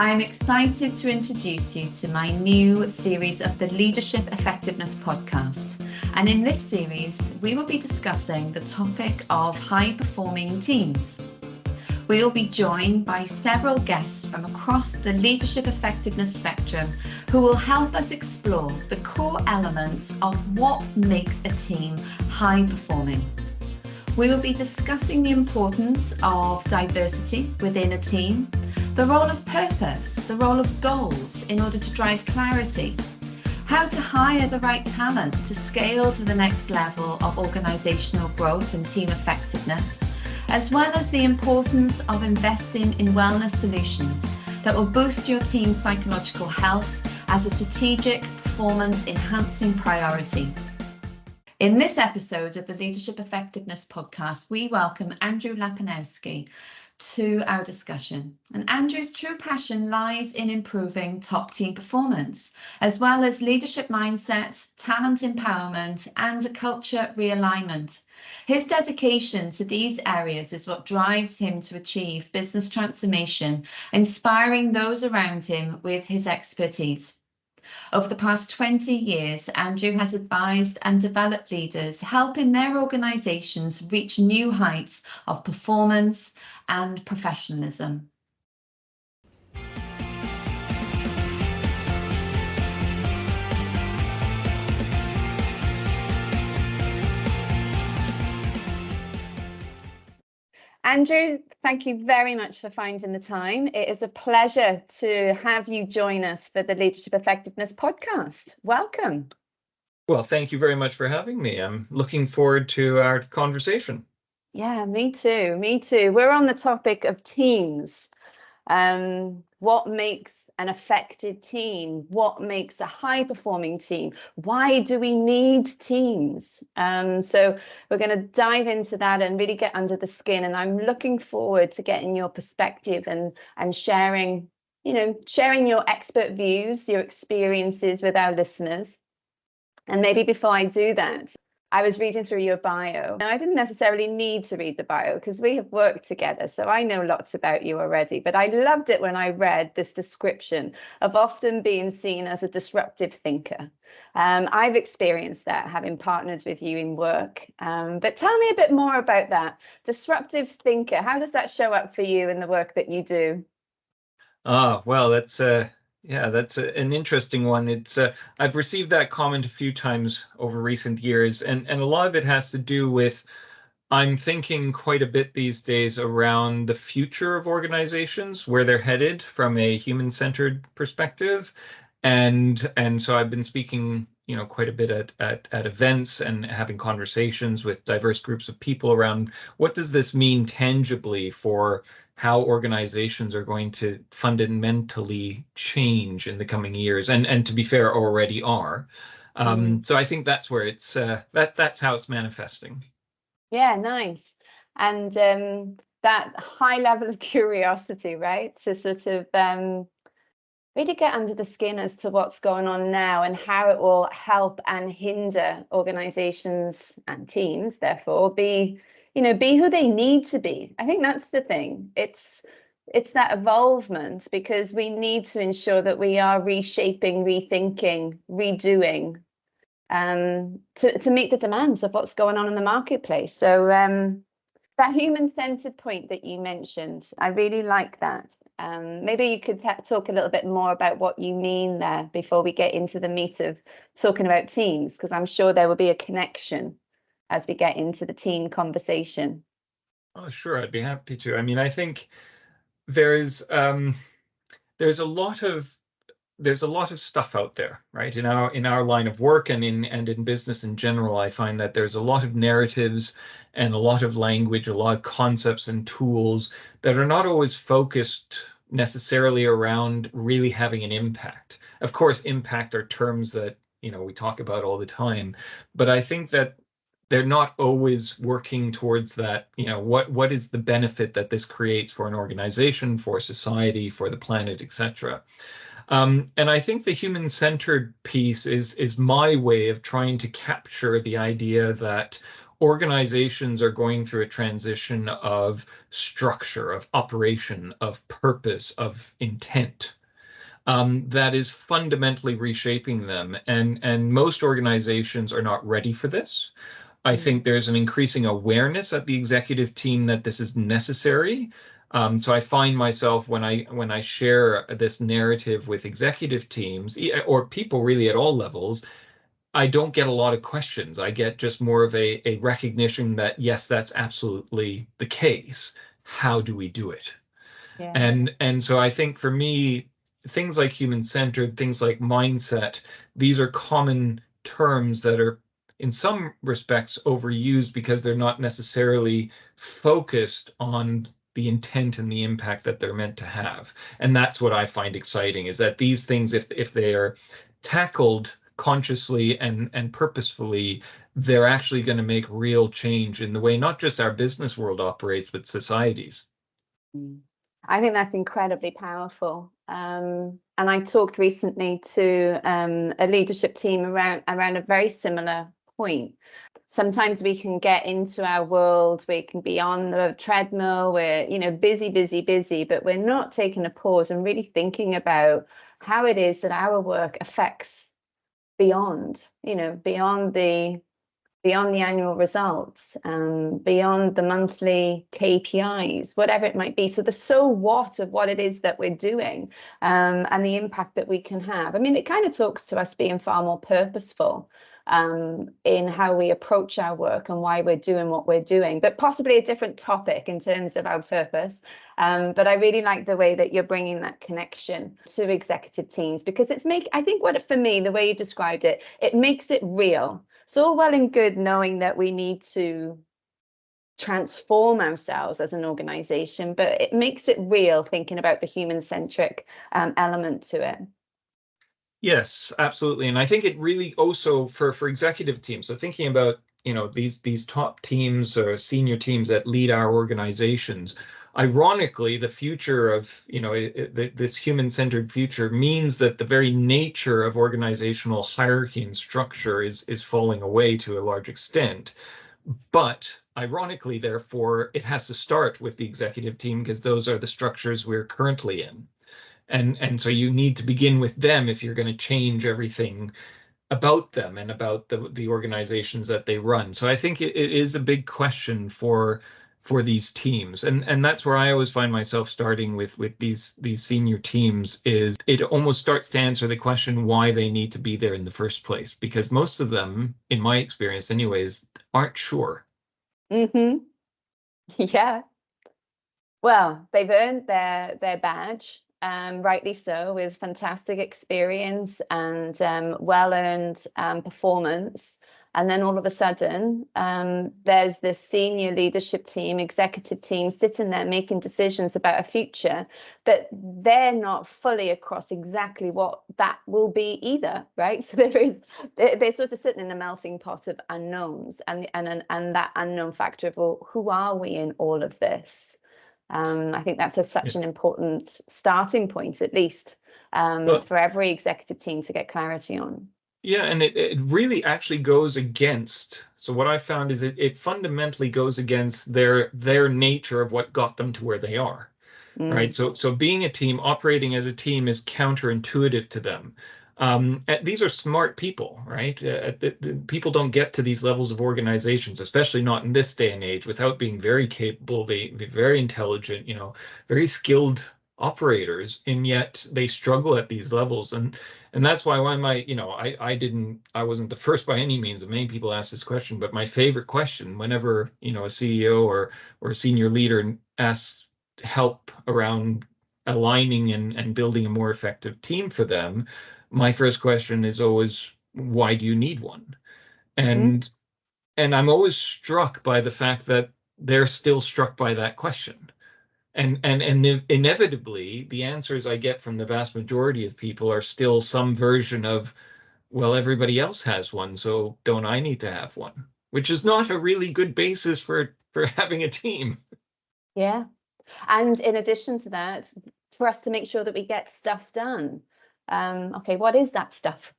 I'm excited to introduce you to my new series of the Leadership Effectiveness podcast. And in this series, we will be discussing the topic of high-performing teams. We will be joined by several guests from across the leadership effectiveness spectrum who will help us explore the core elements of what makes a team high-performing. We will be discussing the importance of diversity within a team, the role of purpose, the role of goals in order to drive clarity, how to hire the right talent to scale to the next level of organisational growth and team effectiveness, as well as the importance of investing in wellness solutions that will boost your team's psychological health as a strategic performance enhancing priority. In this episode of the Leadership Effectiveness podcast, we welcome Andrew Lopianowski to our discussion. And Andrew's true passion lies in improving top team performance, as well as leadership mindset, talent empowerment, and a culture realignment. His dedication to these areas is what drives him to achieve business transformation, inspiring those around him with his expertise. Over the past 20 years, Andrew has advised and developed leaders, helping their organisations reach new heights of performance and professionalism. Andrew, thank you very much for finding the time. It is a pleasure to have you join us for the Leadership Effectiveness podcast. Welcome. Well, thank you very much for having me. I'm looking forward to our conversation. Yeah, me too. Me too. We're on the topic of teams. What makes an effective team? What makes a high-performing team? Why do we need teams? So we're going to dive into that and really get under the skin. And I'm looking forward to getting your perspective and sharing your expert views, your experiences with our listeners. And maybe before I do that, I was reading through your bio. Now, I didn't necessarily need to read the bio because we have worked together, so I know lots about you already. But I loved it when I read this description of often being seen as a disruptive thinker. I've experienced that, having partnered with you in work. But tell me a bit more about that. Disruptive thinker, how does that show up for you in the work that you do? Well, that's an interesting one. I've received that comment a few times over recent years, and a lot of it has to do with I'm thinking quite a bit these days around the future of organizations, where they're headed from a human-centered perspective. And so I've been speaking, quite a bit at events and having conversations with diverse groups of people around what does this mean tangibly for how organizations are going to fundamentally change in the coming years, and to be fair, already are. So I think that's where it's that's how it's manifesting. Yeah, nice. And that high level of curiosity, right? To sort of really get under the skin as to what's going on now and how it will help and hinder organizations and teams, therefore, be who they need to be. I think that's the thing. It's that evolvement, because we need to ensure that we are reshaping, rethinking, redoing to meet the demands of what's going on in the marketplace. So that human-centered point that you mentioned, I really like that. Maybe you could talk a little bit more about what you mean there before we get into the meat of talking about teams, because I'm sure there will be a connection as we get into the team conversation. Oh, sure, I'd be happy to. I mean, I think there's a lot of stuff out there, right? In our line of work and in business in general, I find that there's a lot of narratives and a lot of language, a lot of concepts and tools that are not always focused necessarily around really having an impact. Of course, impact are terms that we talk about all the time, but I think that they're not always working towards that. What is the benefit that this creates for an organization, for society, for the planet, etc. And I think the human-centered piece is my way of trying to capture the idea that organizations are going through a transition of structure, of operation, of purpose, of intent. That is fundamentally reshaping them. And most organizations are not ready for this. I think there's an increasing awareness at the executive team that this is necessary. So I find myself when I share this narrative with executive teams or people really at all levels, I don't get a lot of questions. I get just more of a recognition that, yes, that's absolutely the case. How do we do it? Yeah. And so I think for me, things like human-centered, things like mindset, these are common terms that are in some respects overused because they're not necessarily focused on the intent and the impact that they're meant to have. And that's what I find exciting, is that these things, if they are tackled consciously and purposefully, they're actually going to make real change in the way not just our business world operates, but societies. I think that's incredibly powerful. And I talked recently to a leadership team around a very similar point. Sometimes we can get into our world, we can be on the treadmill, we're, busy, but we're not taking a pause and really thinking about how it is that our work affects beyond the annual results, beyond the monthly KPIs, whatever it might be. So the so what of what it is that we're doing, and the impact that we can have. I mean, it kind of talks to us being far more purposeful in how we approach our work and why we're doing what we're doing, but possibly a different topic in terms of our purpose. But I really like the way that you're bringing that connection to executive teams, because I think for me, the way you described it, it makes it real. It's all well and good knowing that we need to transform ourselves as an organization, but it makes it real thinking about the human-centric element to it. Yes, absolutely. And I think it really also for executive teams, so thinking about, these top teams or senior teams that lead our organizations, ironically, the future of, this human-centered future means that the very nature of organizational hierarchy and structure is falling away to a large extent. But ironically, therefore, it has to start with the executive team because those are the structures we're currently in. And so you need to begin with them if you're going to change everything about them and about the organizations that they run. So I think it is a big question for these teams. And that's where I always find myself starting with these senior teams, is it almost starts to answer the question why they need to be there in the first place. Because most of them, in my experience anyways, aren't sure. Mm-hmm. Yeah. Well, they've earned their badge, rightly so, with fantastic experience and well-earned performance. And then all of a sudden, there's this senior leadership team, executive team, sitting there making decisions about a future that they're not fully across exactly what that will be either, right? So they're sort of sitting in a melting pot of unknowns, and that unknown factor of, well, who are we in all of this? I think that's such an important starting point, at least, for every executive team to get clarity on. Yeah, and it really actually goes against. So what I found is it fundamentally goes against their nature of what got them to where they are, right? So being a team, operating as a team, is counterintuitive to them. These are smart people, right? People don't get to these levels of organizations, especially not in this day and age, without being very capable, very intelligent, very skilled operators, and yet they struggle at these levels. And that's why I wasn't the first by any means. Many people ask this question, but my favorite question whenever, a CEO or a senior leader asks help around aligning and building a more effective team for them, my first question is always, why do you need one? And I'm always struck by the fact that they're still struck by that question. And inevitably, the answers I get from the vast majority of people are still some version of, well, everybody else has one, so don't I need to have one? Which is not a really good basis for having a team. Yeah. And in addition to that, for us to make sure that we get stuff done. Okay, what is that stuff?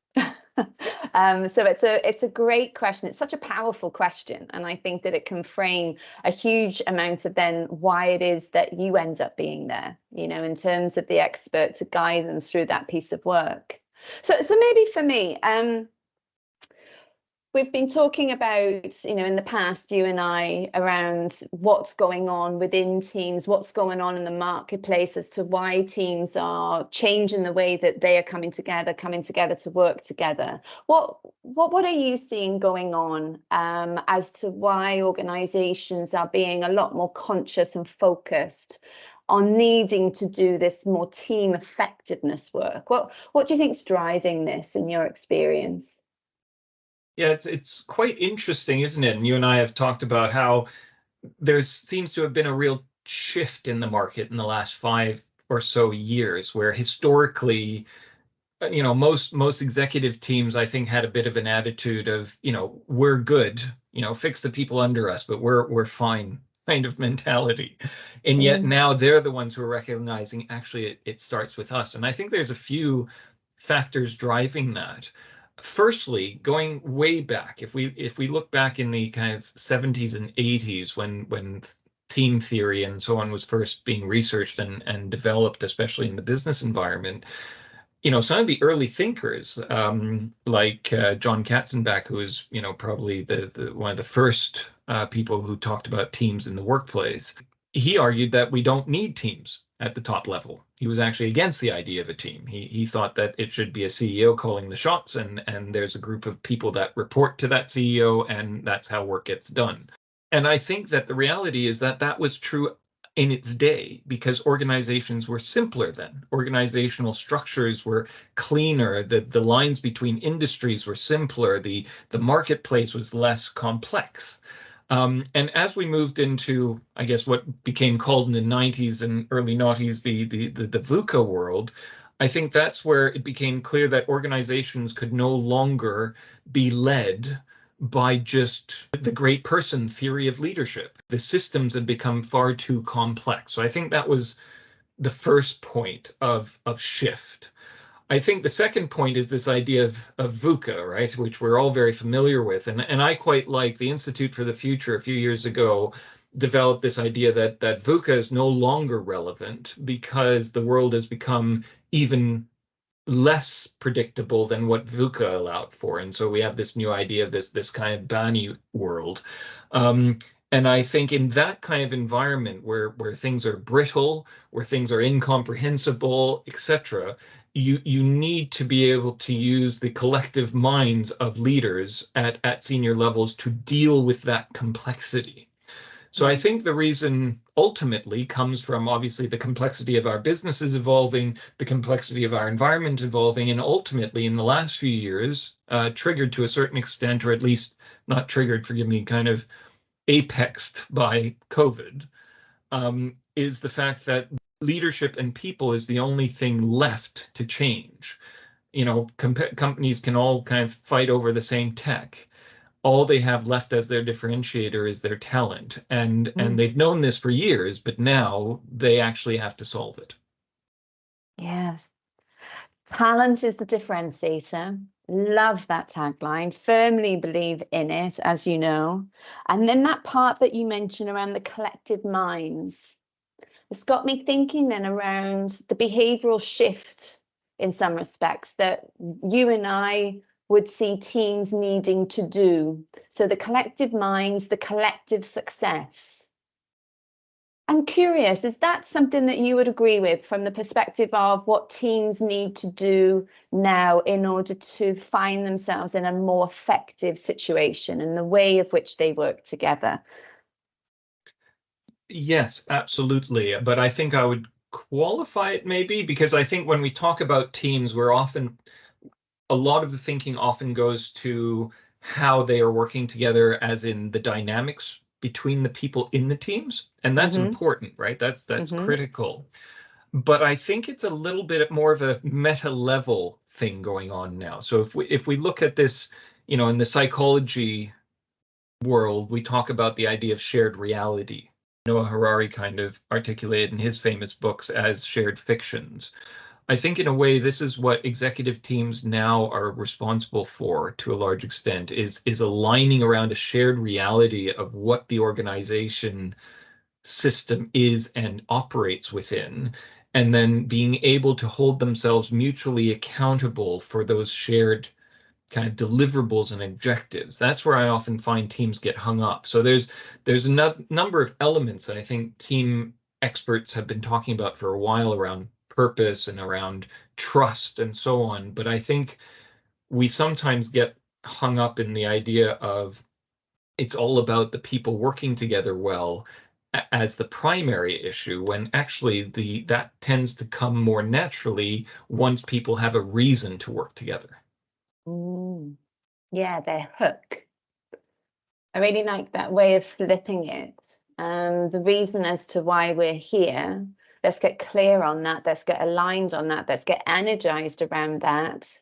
So it's a great question. It's such a powerful question, and I think that it can frame a huge amount of then why it is that you end up being there, in terms of the expert to guide them through that piece of work. So maybe for me, we've been talking about, in the past, you and I, around what's going on within teams, what's going on in the marketplace as to why teams are changing the way that they are coming together to work together. What are you seeing going on as to why organizations are being a lot more conscious and focused on needing to do this more team effectiveness work? What do you think is driving this in your experience? Yeah, it's quite interesting, isn't it? And you and I have talked about how there seems to have been a real shift in the market in the last 5 or so years, where historically, most executive teams, I think, had a bit of an attitude of, we're good, fix the people under us, but we're fine kind of mentality. And yet now they're the ones who are recognizing actually it starts with us. And I think there's a few factors driving that. Firstly, going way back, if we look back in the kind of 70s and 80s when team theory and so on was first being researched and developed, especially in the business environment, some of the early thinkers, like John Katzenbach, who is, probably the one of the first people who talked about teams in the workplace, he argued that we don't need teams at the top level. He was actually against the idea of a team. He thought that it should be a CEO calling the shots, and there's a group of people that report to that CEO, and that's how work gets done. And I think that the reality is that that was true in its day because organizations were simpler then. Organizational structures were cleaner. The lines between industries were simpler. The marketplace was less complex. And as we moved into, I guess, what became called in the 90s and early noughties, the VUCA world, I think that's where it became clear that organizations could no longer be led by just the great person theory of leadership. The systems had become far too complex. So I think that was the first point of shift. I think the second point is this idea of VUCA, right, which we're all very familiar with. And I quite like the Institute for the Future a few years ago developed this idea that VUCA is no longer relevant because the world has become even less predictable than what VUCA allowed for. And so we have this new idea of this kind of Bani world. And I think in that kind of environment where things are brittle, where things are incomprehensible, etc., you need to be able to use the collective minds of leaders at senior levels to deal with that complexity. So I think the reason ultimately comes from obviously the complexity of our businesses evolving, the complexity of our environment evolving, and ultimately in the last few years, triggered to a certain extent, or at least not triggered, forgive me, kind of apexed by COVID, is the fact that leadership and people is the only thing left to change. Companies can all kind of fight over the same tech. All they have left as their differentiator is their talent. And they've known this for years, but now they actually have to solve it. Yes. Talent is the differentiator. Love that tagline. Firmly believe in it, as you know. And then that part that you mentioned around the collective minds, it's got me thinking then around the behavioral shift in some respects that you and I would see teams needing to do. So the collective minds, the collective success. I'm curious, is that something that you would agree with from the perspective of what teams need to do now in order to find themselves in a more effective situation and the way of which they work together? Yes, absolutely. But I think I would qualify it maybe because I think when we talk about teams, a lot of the thinking often goes to how they are working together, as in the dynamics between the people in the teams. And that's important, right? That's critical. But I think it's a little bit more of a meta level thing going on now. So if we look at this, in the psychology world, we talk about the idea of shared reality. Noah Harari kind of articulated in his famous books as shared fictions. I think in a way, this is what executive teams now are responsible for to a large extent, is aligning around a shared reality of what the organization system is and operates within, and then being able to hold themselves mutually accountable for those shared kind of deliverables and objectives. That's where I often find teams get hung up. So there's a number of elements that I think team experts have been talking about for a while around purpose and around trust and so on. But I think we sometimes get hung up in the idea of it's all about the people working together well as the primary issue, when actually that tends to come more naturally once people have a reason to work together. Yeah, their hook. I really like that way of flipping it. The reason as to why we're here, let's get clear on that, let's get aligned on that, let's get energized around that.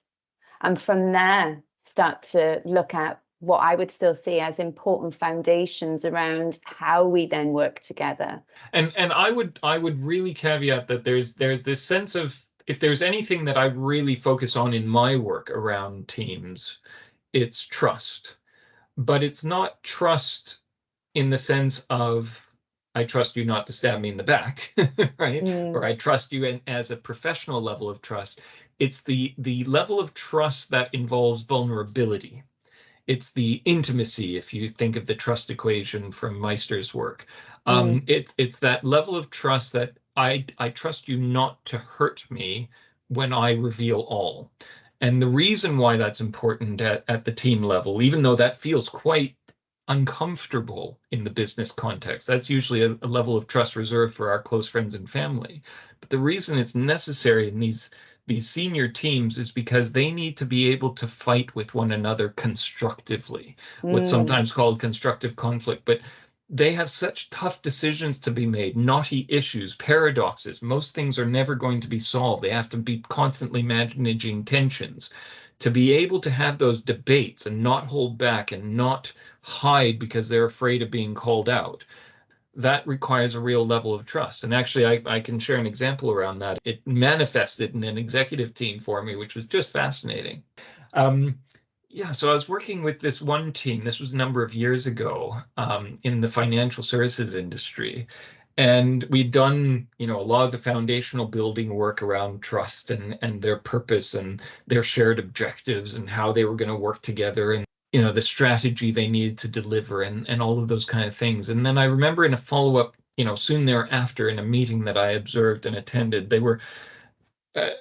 And from there, start to look at what I would still see as important foundations around how we then work together. And I would really caveat that there's this sense of, if there's anything that I really focus on in my work around teams, it's trust. But it's not trust in the sense of, I trust you not to stab me in the back, right? Or I trust you as a professional level of trust. It's the level of trust that involves vulnerability. It's the intimacy, if you think of the trust equation from Meister's work. It's that level of trust that I trust you not to hurt me when I reveal all. And the reason why that's important at the team level, even though that feels quite uncomfortable in the business context, that's usually a level of trust reserved for our close friends and family. But the reason it's necessary in these senior teams is because they need to be able to fight with one another constructively, what's sometimes called constructive conflict. But they have such tough decisions to be made, knotty issues, paradoxes. Most things are never going to be solved. They have to be constantly managing tensions. To be able to have those debates and not hold back and not hide because they're afraid of being called out, that requires a real level of trust. And actually, I can share an example around that. It manifested in an executive team for me, which was just fascinating. Yeah, so I was working with this one team. This was a number of years ago, in the financial services industry. And we'd done, a lot of the foundational building work around trust and their purpose and their shared objectives and how they were going to work together, and the strategy they needed to deliver, and all of those kind of things. And then I remember in a follow-up, soon thereafter, in a meeting that I observed and attended, they were,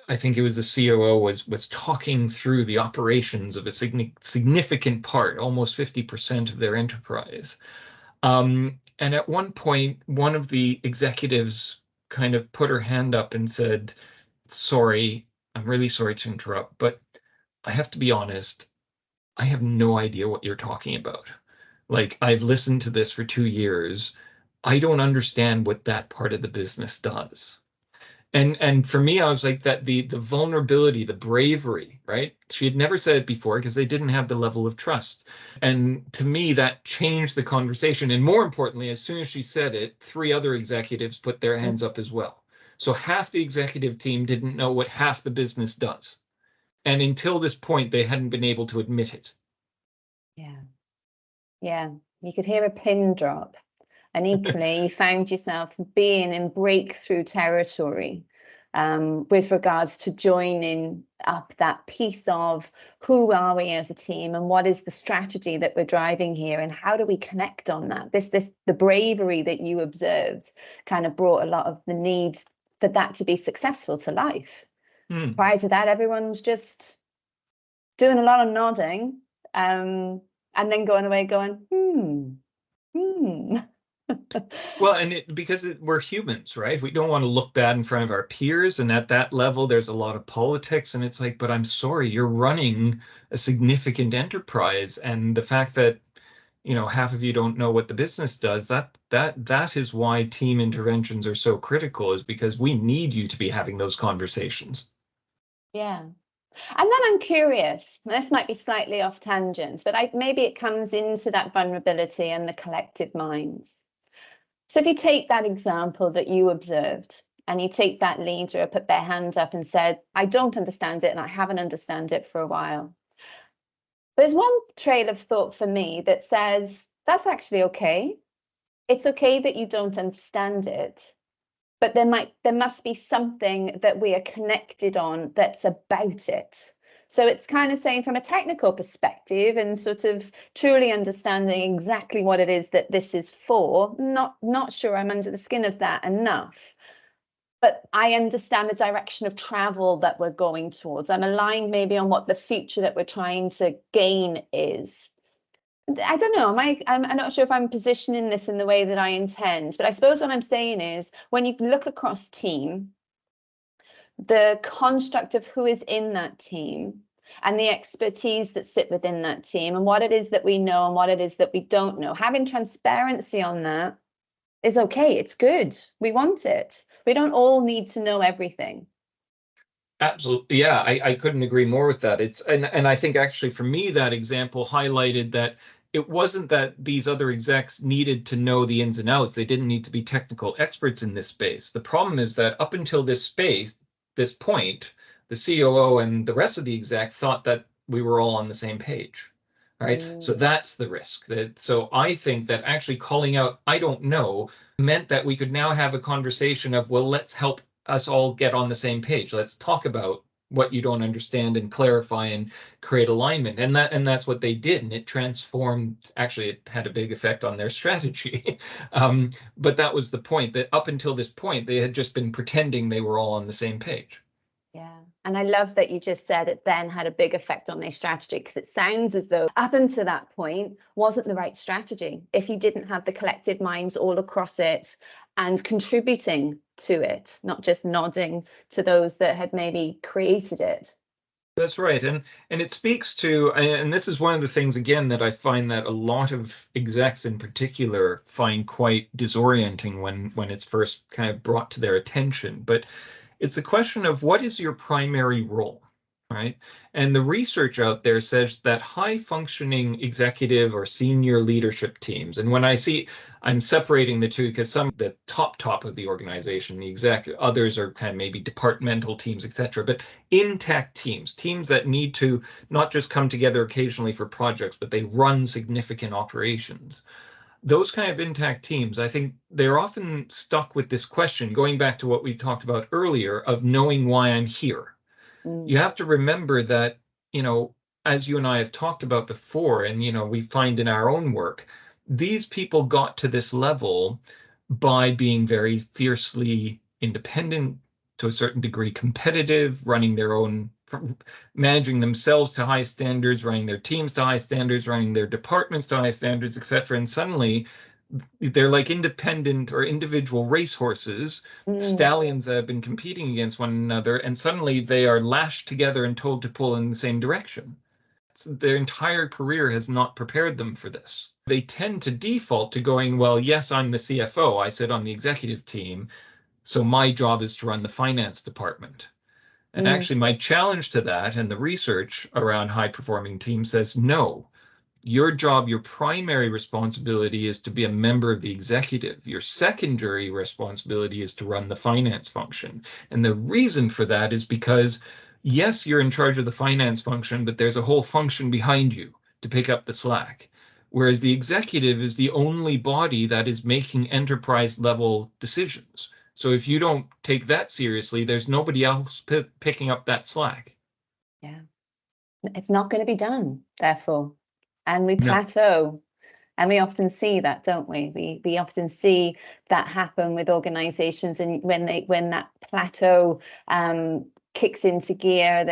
I think it was the COO was talking through the operations of a significant part, almost 50% of their enterprise. And at one point, one of the executives kind of put her hand up and said, "Sorry, I'm really sorry to interrupt, but I have to be honest, I have no idea what you're talking about. Like, I've listened to this for 2 years. I don't understand what that part of the business does." And for me, I was like, that the vulnerability, the bravery, right? She had never said it before because they didn't have the level of trust. And to me, that changed the conversation. And more importantly, as soon as she said it, 3 other executives put their hands up as well. So half the executive team didn't know what half the business does. And until this point, they hadn't been able to admit it. Yeah, you could hear a pin drop. And equally, you found yourself being in breakthrough territory with regards to joining up that piece of who are we as a team and what is the strategy that we're driving here and how do we connect on that. The bravery that you observed kind of brought a lot of the needs for that to be successful to life. Prior to that, everyone's just doing a lot of nodding and then going away going, Well, and because we're humans, right? We don't want to look bad in front of our peers. And at that level, there's a lot of politics. And it's like, but I'm sorry, you're running a significant enterprise. And the fact that, half of you don't know what the business does, that is why team interventions are so critical, is because we need you to be having those conversations. Yeah. And then I'm curious, this might be slightly off tangent, but maybe it comes into that vulnerability and the collective minds. So if you take that example that you observed, and you take that leader who put their hand up and said, I don't understand it and I haven't understood it for a while. There's one trail of thought for me that says, that's actually okay. It's okay that you don't understand it, but there must be something that we are connected on that's about it. So it's kind of saying from a technical perspective and sort of truly understanding exactly what it is that this is for, not sure I'm under the skin of that enough. But I understand the direction of travel that we're going towards. I'm aligned maybe on what the future that we're trying to gain is. I don't know, I'm not sure if I'm positioning this in the way that I intend, but I suppose what I'm saying is when you look across team, the construct of who is in that team and the expertise that sit within that team and what it is that we know and what it is that we don't know, having transparency on that is okay. It's good. We want it. We don't all need to know everything. Absolutely. Yeah, I couldn't agree more with that. And I think actually for me, that example highlighted that it wasn't that these other execs needed to know the ins and outs. They didn't need to be technical experts in this space. The problem is that up until this point, the COO and the rest of the exec thought that we were all on the same page. Right. So that's the risk. So I think that actually calling out, I don't know, meant that we could now have a conversation of, well, let's help us all get on the same page. Let's talk about what you don't understand and clarify and create alignment. And that's what they did. And it transformed, actually, it had a big effect on their strategy. But that was the point, that up until this point, they had just been pretending they were all on the same page. Yeah. And I love that you just said it then had a big effect on their strategy, because it sounds as though up until that point wasn't the right strategy if you didn't have the collective minds all across it and contributing to it, not just nodding to those that had maybe created it. That's right. And it speaks to, and this is one of the things, again, that I find that a lot of execs in particular find quite disorienting when it's first kind of brought to their attention. But it's the question of what is your primary role, right? And the research out there says that high functioning executive or senior leadership teams, and when I'm separating the two because some the top of the organization, the exec, others are kind of maybe departmental teams, etc. But intact teams that need to not just come together occasionally for projects, but they run significant operations. Those kind of intact teams, I think they're often stuck with this question, going back to what we talked about earlier, of knowing why I'm here. You have to remember that, as you and I have talked about before, and, we find in our own work, these people got to this level by being very fiercely independent, to a certain degree competitive, running their own, managing themselves to high standards, running their teams to high standards, running their departments to high standards, etc. And suddenly they're like independent or individual racehorses, stallions that have been competing against one another, and suddenly they are lashed together and told to pull in the same direction. Their entire career has not prepared them for this. They tend to default to going, well, yes, I'm the CFO. I sit on the executive team, so my job is to run the finance department. And actually, my challenge to that and the research around high-performing teams says, no, your job, your primary responsibility is to be a member of the executive. Your secondary responsibility is to run the finance function. And the reason for that is because, yes, you're in charge of the finance function, but there's a whole function behind you to pick up the slack. Whereas the executive is the only body that is making enterprise level decisions. So if you don't take that seriously, there's nobody else picking up that slack. Yeah. It's not going to be done, therefore. And we plateau. And we often see that, don't we? We often see that happen with organizations, and when that plateau kicks into gear,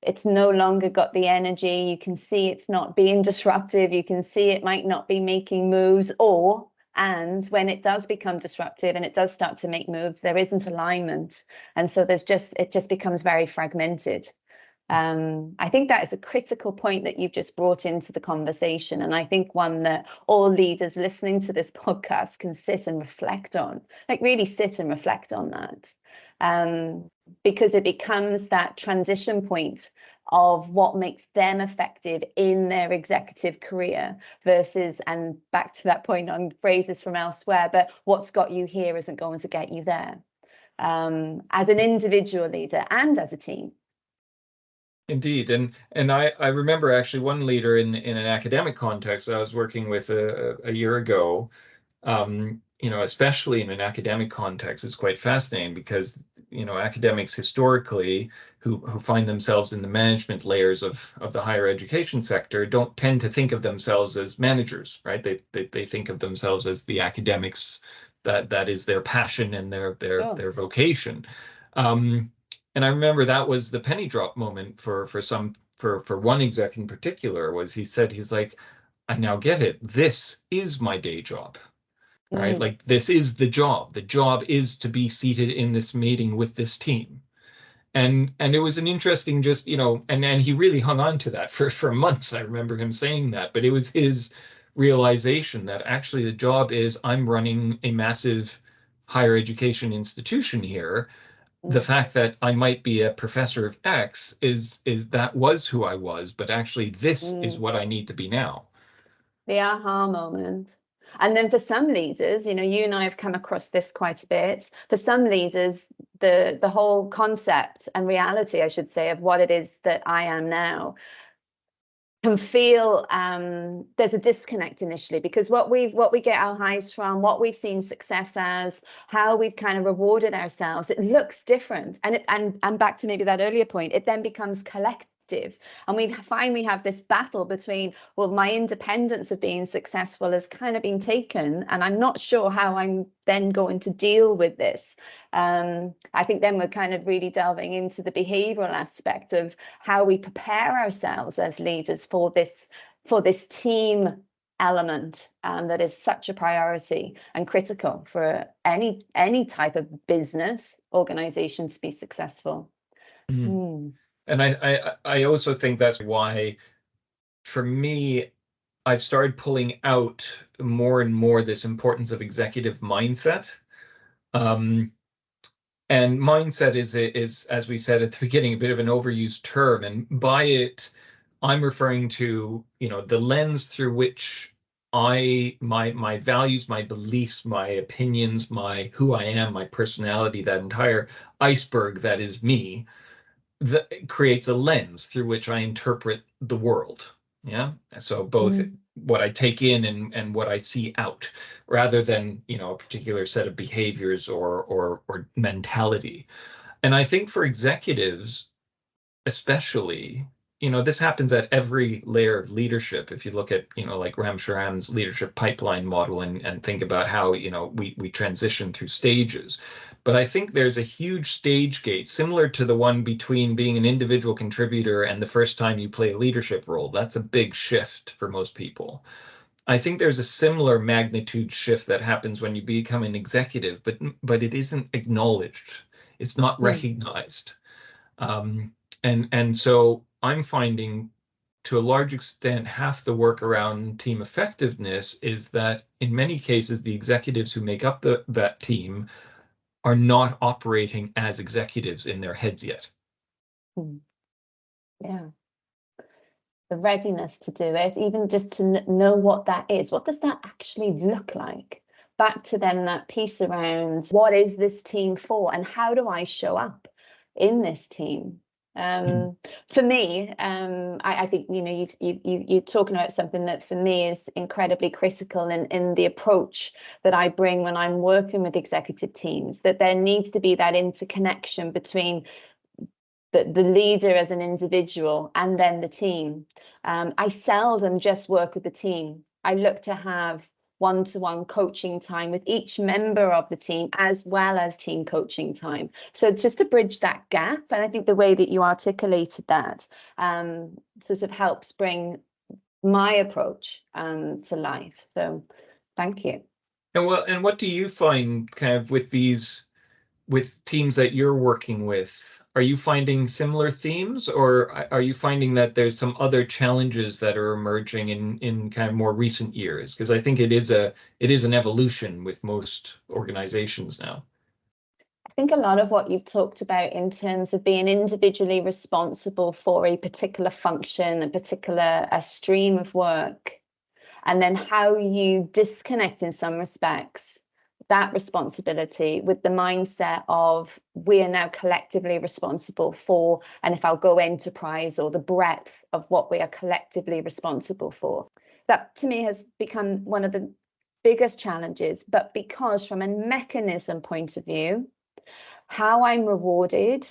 it's no longer got the energy. You can see it's not being disruptive. You can see it might not be making moves, and when it does become disruptive and it does start to make moves, there isn't alignment. And so it just becomes very fragmented. I think that is a critical point that you've just brought into the conversation. And I think one that all leaders listening to this podcast can sit and reflect on, like really sit and reflect on that. Because it becomes that transition point of what makes them effective in their executive career versus, and back to that point on phrases from elsewhere, but what's got you here isn't going to get you there. as an individual leader and as a team. Indeed. And I remember actually one leader in an academic context I was working with a year ago. Especially in an academic context, is quite fascinating because, academics historically who find themselves in the management layers of the higher education sector don't tend to think of themselves as managers, right? They think of themselves as the academics, that is their passion and their vocation. And I remember that was the penny drop moment for one exec in particular. Was he's like, I now get it. This is my day job. Right? Like, this is the job. The job is to be seated in this meeting with this team. And it was an interesting, just, and he really hung on to that for months. I remember him saying that, but it was his realization that actually the job is, I'm running a massive higher education institution here. The fact that I might be a professor of X is that was who I was, but actually this is what I need to be now. The aha moment. And then for some leaders, you and I have come across this quite a bit. For some leaders, the whole concept and reality, I should say, of what it is that I am now can feel there's a disconnect initially, because what we get our highs from, what we've seen success as, how we've kind of rewarded ourselves, it looks different. And back to maybe that earlier point, it then becomes collective. And we find we have this battle between, well, my independence of being successful has kind of been taken, and I'm not sure how I'm then going to deal with this. I think then we're kind of really delving into the behavioral aspect of how we prepare ourselves as leaders for this team element that is such a priority and critical for any type of business organization to be successful. And I also think that's why, for me, I've started pulling out more and more this importance of executive mindset. And mindset is, as we said at the beginning, a bit of an overused term. And by it, I'm referring to, the lens through which my values, my beliefs, my opinions, who I am, my personality, that entire iceberg that is me, that creates a lens through which I interpret the world. Yeah. So both what I take in and what I see out, rather than, a particular set of behaviors or mentality. And I think for executives, especially, this happens at every layer of leadership. If you look at, like Ram Shriram's leadership pipeline model and think about how, we transition through stages. But I think there's a huge stage gate, similar to the one between being an individual contributor and the first time you play a leadership role. That's a big shift for most people. I think there's a similar magnitude shift that happens when you become an executive, but it isn't acknowledged. It's not recognized. And so I'm finding, to a large extent, half the work around team effectiveness is that in many cases, the executives who make up that team are not operating as executives in their heads yet. Yeah. The readiness to do it, even just to know what that is. What does that actually look like? Back to then that piece around, what is this team for, and how do I show up in this team? For me, I think you're talking about something that for me is incredibly critical in the approach that I bring when I'm working with executive teams, that there needs to be that interconnection between the leader as an individual and then the team. I seldom just work with the team. I look to have one-to-one coaching time with each member of the team, as well as team coaching time. So just to bridge that gap, and I think the way that you articulated that sort of helps bring my approach to life. So thank you. And what do you find kind of with teams that you're working with? Are you finding similar themes, or are you finding that there's some other challenges that are emerging in kind of more recent years? Because I think it is an evolution with most organizations now. I think a lot of what you've talked about in terms of being individually responsible for a particular function, a stream of work, and then how you disconnect in some respects that responsibility with the mindset of we are now collectively responsible for, and if I'll go enterprise, or the breadth of what we are collectively responsible for. That to me has become one of the biggest challenges, but because from a mechanism point of view, how I'm rewarded,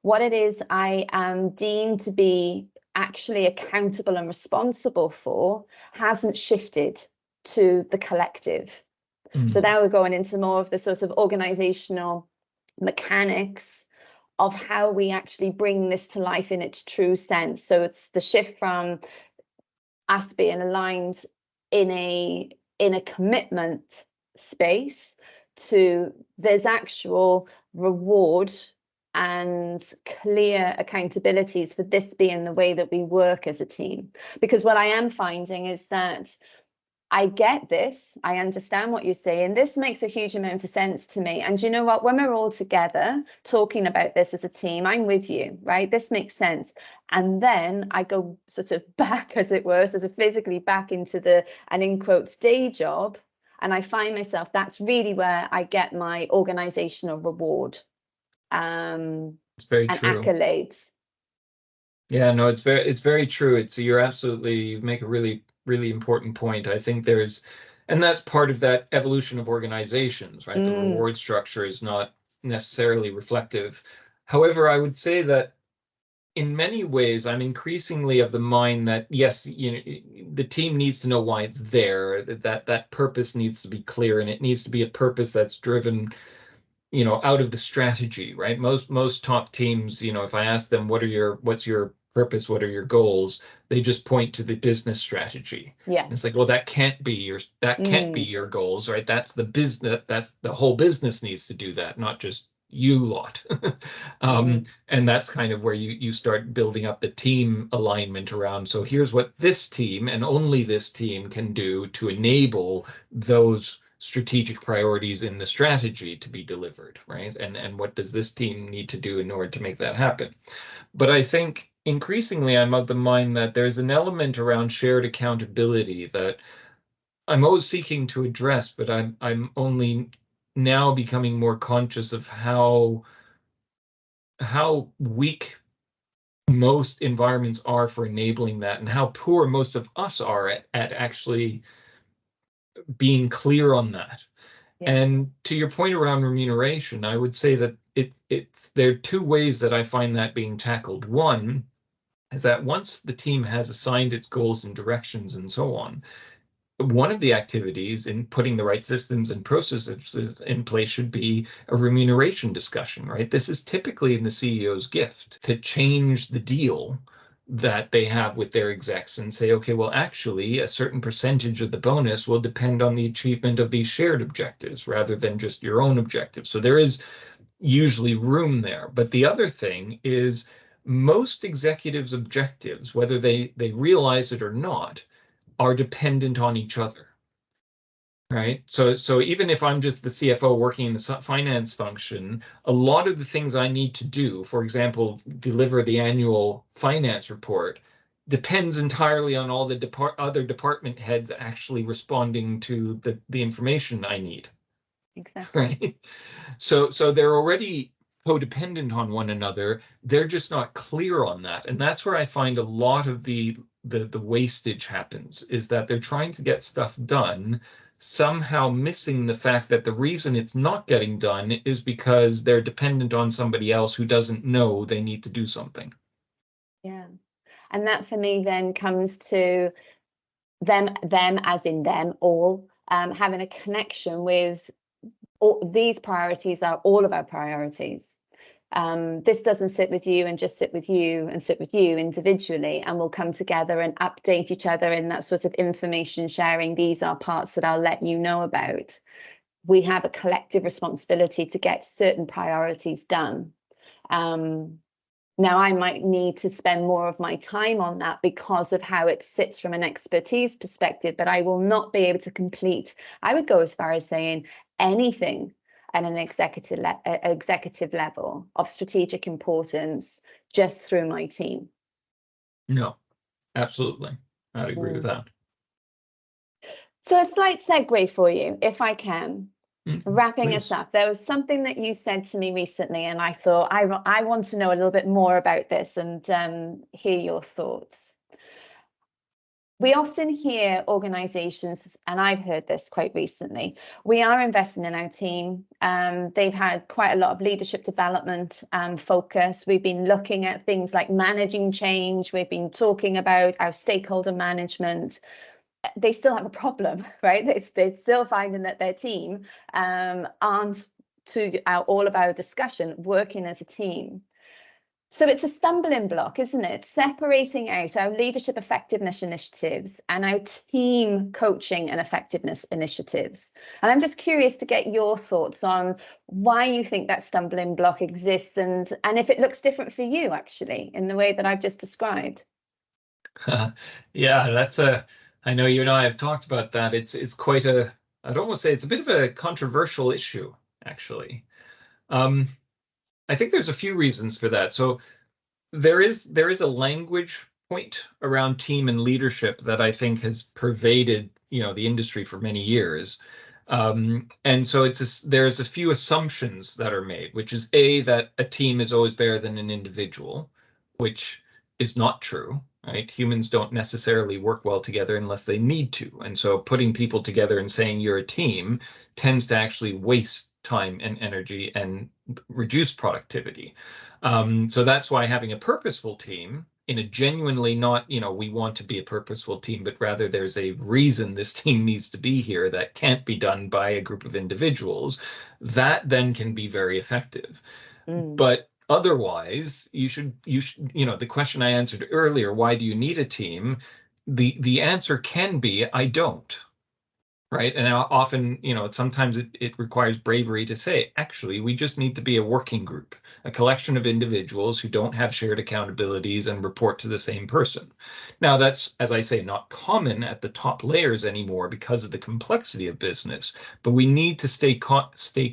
what it is I am deemed to be actually accountable and responsible for hasn't shifted to the collective. So now we're going into more of the sort of organizational mechanics of how we actually bring this to life in its true sense. So it's the shift from us being aligned in a commitment space to there's actual reward and clear accountabilities for this being the way that we work as a team. Because what I am finding is that I get this, I understand what you're saying. This makes a huge amount of sense to me. And you know what, when we're all together talking about this as a team, I'm with you, right? This makes sense. And then I go sort of back, as it were, sort of physically back into the, and in quotes, day job. And I find myself, that's really where I get my organizational reward. It's very and true. Accolades. Yeah, no, it's very true. You're absolutely, you make a really important point. I think and that's part of that evolution of organizations, right? The reward structure is not necessarily reflective. However, I would say that in many ways, I'm increasingly of the mind that yes, the team needs to know why it's there, that purpose needs to be clear, and it needs to be a purpose that's driven out of the strategy, right? Most top teams, if I ask them what's your purpose, what are your goals, they just point to the business strategy. Yeah. And it's like, well, that can't be your goals, right? That's the business, that's the whole business needs to do that, not just you lot. And that's kind of where you start building up the team alignment around. So here's what this team and only this team can do to enable those strategic priorities in the strategy to be delivered, right? And what does this team need to do in order to make that happen? But I think increasingly I'm of the mind that there's an element around shared accountability that I'm always seeking to address, but I'm only now becoming more conscious of how weak most environments are for enabling that, and how poor most of us are at actually being clear on that. Yeah. And to your point around remuneration, I would say that there are two ways that I find that being tackled. One is that once the team has assigned its goals and directions and so on, one of the activities in putting the right systems and processes in place should be a remuneration discussion, right? This is typically in the CEO's gift to change the deal that they have with their execs and say, okay, well, actually, a certain percentage of the bonus will depend on the achievement of these shared objectives rather than just your own objectives. So there is usually room there. But the other thing is most executives' objectives, whether they realize it or not, are dependent on each other. Right. So even if I'm just the CFO working in the finance function, a lot of the things I need to do, for example, deliver the annual finance report, depends entirely on all the other department heads actually responding to the information I need. Exactly. Right. So they're already codependent on one another. They're just not clear on that. And that's where I find a lot of the wastage happens, is that they're trying to get stuff done, somehow missing the fact that the reason it's not getting done is because they're dependent on somebody else who doesn't know they need to do something. Yeah. And that for me then comes to them as in them all, having a connection with these priorities are all of our priorities. This doesn't sit with you and just sit with you and sit with you individually, and we'll come together and update each other in that sort of information sharing. These are parts that I'll let you know about. We have a collective responsibility to get certain priorities done. Now, I might need to spend more of my time on that because of how it sits from an expertise perspective, but I will not be able to complete, I would go as far as saying, anything at an executive level of strategic importance just through my team. No, absolutely. I'd agree with that. So a slight segue for you, if I can. Wrapping Please. us up, there was something that you said to me recently, and I thought I want to know a little bit more about this and hear your thoughts. We often hear organizations, and I've heard this quite recently, we are investing in our team. They've had quite a lot of leadership development focus. We've been looking at things like managing change. We've been talking about our stakeholder management. They still have a problem, right? They're still finding that their team aren't, to all of our discussion, working as a team. So it's a stumbling block, isn't it? Separating out our leadership effectiveness initiatives and our team coaching and effectiveness initiatives. And I'm just curious to get your thoughts on why you think that stumbling block exists and if it looks different for you, actually, in the way that I've just described. Yeah, I know you and I have talked about that. It's quite I'd almost say it's a bit of a controversial issue, actually. I think there's a few reasons for that. So there is a language point around team and leadership that I think has pervaded, the industry for many years. And so there's a few assumptions that are made, which is that a team is always better than an individual, which is not true, right? Humans don't necessarily work well together unless they need to. And so putting people together and saying you're a team tends to actually waste time and energy and reduce productivity. So that's why having a purposeful team in a genuinely not, we want to be a purposeful team, but rather there's a reason this team needs to be here that can't be done by a group of individuals, that then can be very effective. But otherwise, you should, the question I answered earlier, why do you need a team? The answer can be, I don't. Right. And often, sometimes it requires bravery to say, actually, we just need to be a working group, a collection of individuals who don't have shared accountabilities and report to the same person. Now, that's, as I say, not common at the top layers anymore because of the complexity of business, but we need to stay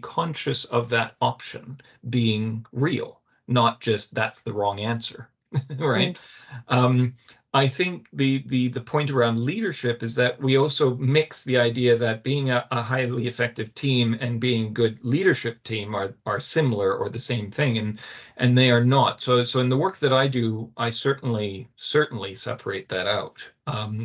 conscious of that option being real, not just that's the wrong answer. Right. I think the point around leadership is that we also mix the idea that being a highly effective team and being a good leadership team are similar or the same thing, and they are not. So in the work that I do, I certainly separate that out,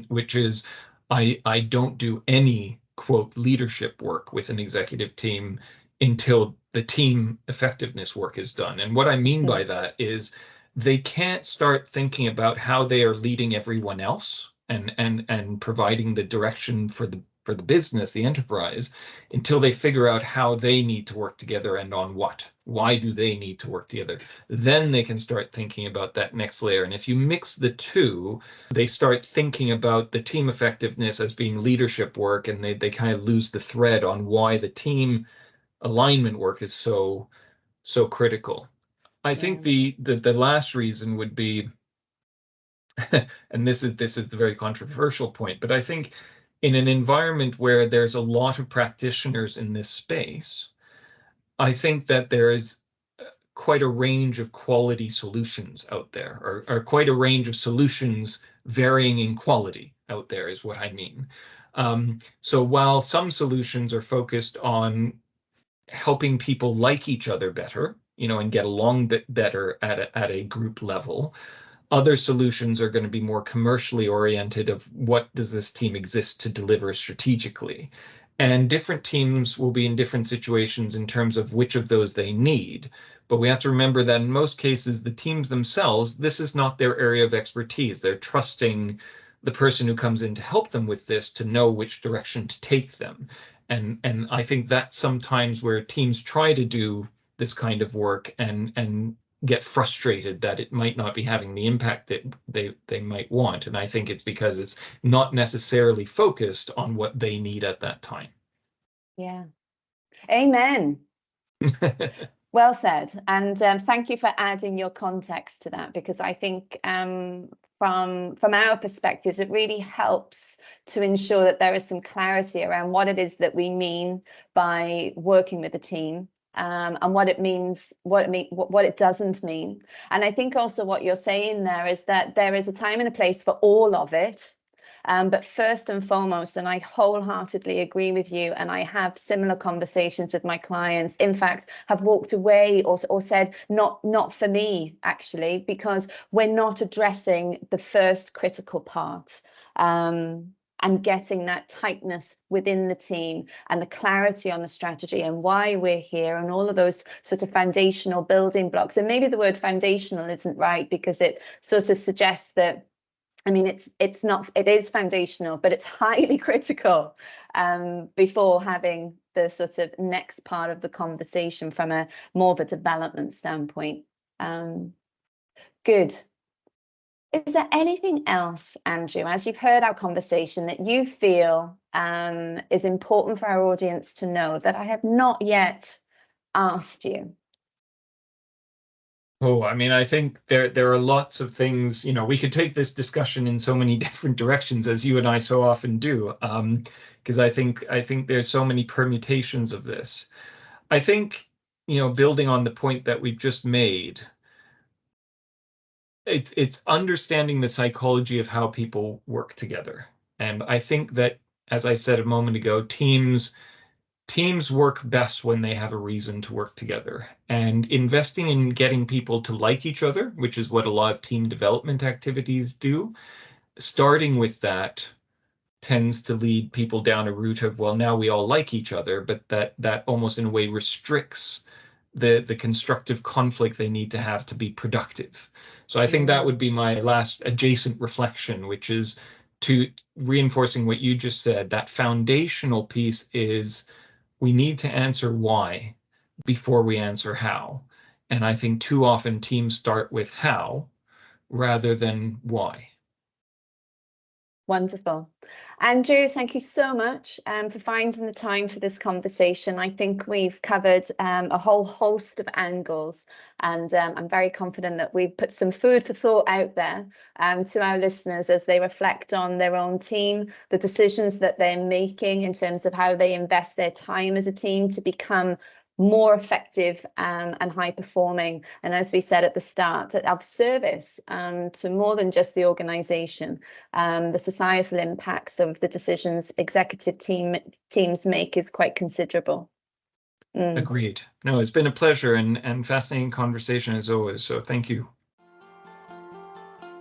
which is I don't do any quote leadership work with an executive team until the team effectiveness work is done. And what I mean by that is they can't start thinking about how they are leading everyone else and providing the direction for the business, the enterprise, until they figure out how they need to work together and on what. Why do they need to work together? Then they can start thinking about that next layer. And if you mix the two, they start thinking about the team effectiveness as being leadership work, and they kind of lose the thread on why the team alignment work is so critical. I think the last reason would be, and this is the very controversial point, but I think in an environment where there's a lot of practitioners in this space, I think that there is quite a range of quality solutions out there, or quite a range of solutions varying in quality out there is what I mean. So while some solutions are focused on helping people like each other better, and get along better at a group level, other solutions are going to be more commercially oriented of what does this team exist to deliver strategically. And different teams will be in different situations in terms of which of those they need. But we have to remember that in most cases, the teams themselves, this is not their area of expertise. They're trusting the person who comes in to help them with this to know which direction to take them. And I think that's sometimes where teams try to do this kind of work and get frustrated that it might not be having the impact that they might want. And I think it's because it's not necessarily focused on what they need at that time. Yeah. Amen. Well said. And thank you for adding your context to that, because I think from our perspectives, it really helps to ensure that there is some clarity around what it is that we mean by working with a team, and what it means, what it doesn't mean. And I think also what you're saying there is that there is a time and a place for all of it. But first and foremost, and I wholeheartedly agree with you, and I have similar conversations with my clients, in fact, have walked away or said, not for me, actually, because we're not addressing the first critical part. And getting that tightness within the team and the clarity on the strategy and why we're here and all of those sort of foundational building blocks. And maybe the word foundational isn't right, because it sort of suggests that, I mean, it's not, it is foundational, but it's highly critical before having the sort of next part of the conversation from a more of a development standpoint. Good. Is there anything else, Andrew, as you've heard our conversation, that you feel is important for our audience to know that I have not yet asked you? Oh, I mean, I think there are lots of things, we could take this discussion in so many different directions, as you and I so often do, because I think there's so many permutations of this. I think, building on the point that we've just made, it's understanding the psychology of how people work together. And I think that, as I said a moment ago, teams work best when they have a reason to work together. And investing in getting people to like each other, which is what a lot of team development activities do, starting with that tends to lead people down a route of, well, now we all like each other, but that almost in a way restricts the constructive conflict they need to have to be productive. So I think that would be my last adjacent reflection, which is to reinforcing what you just said. That foundational piece is we need to answer why before we answer how. And I think too often teams start with how rather than why. Wonderful. Andrew, thank you so much for finding the time for this conversation. I think we've covered a whole host of angles, and I'm very confident that we've put some food for thought out there to our listeners as they reflect on their own team, the decisions that they're making in terms of how they invest their time as a team to become more effective and high performing, and as we said at the start, of service to more than just the organization. The societal impacts of the decisions executive teams make is quite considerable. Agreed. No, it's been a pleasure and fascinating conversation as always, so thank you.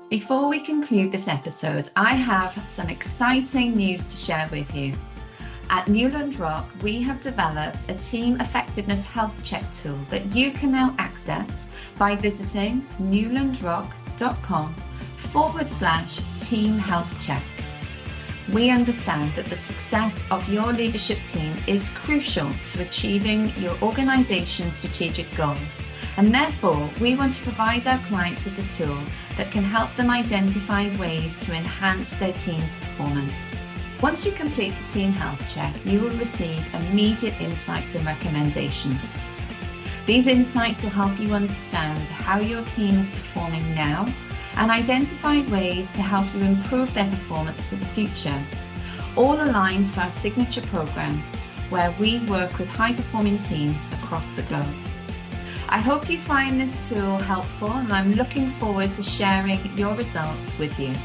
Before we conclude this episode, I have some exciting news to share with you. At Newland Rock, we have developed a team effectiveness health check tool that you can now access by visiting newlandrock.com/team health check. We understand that the success of your leadership team is crucial to achieving your organization's strategic goals, and therefore we want to provide our clients with a tool that can help them identify ways to enhance their team's performance. Once you complete the team health check, you will receive immediate insights and recommendations. These insights will help you understand how your team is performing now and identify ways to help you improve their performance for the future, all aligned to our signature program, where we work with high-performing teams across the globe. I hope you find this tool helpful, and I'm looking forward to sharing your results with you.